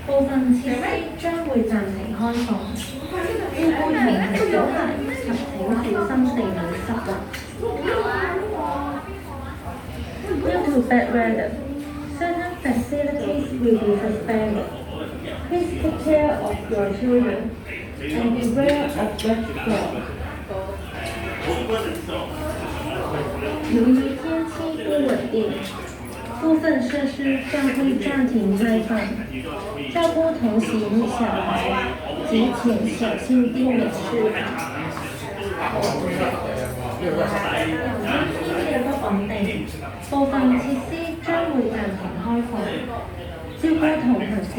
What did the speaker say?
部分設施將會暫停開放，照顧同行小孩及請小心地面濕滑。Due to bad weather, certain facilities will be suspended. Please take care of your children and beware of wet floor. 由於天氣不穩定，部分設施將會暫停開放，照顧同行小孩及請小心地面濕滑。由於天氣不穩定，部分設施將會暫停開放，照顧同行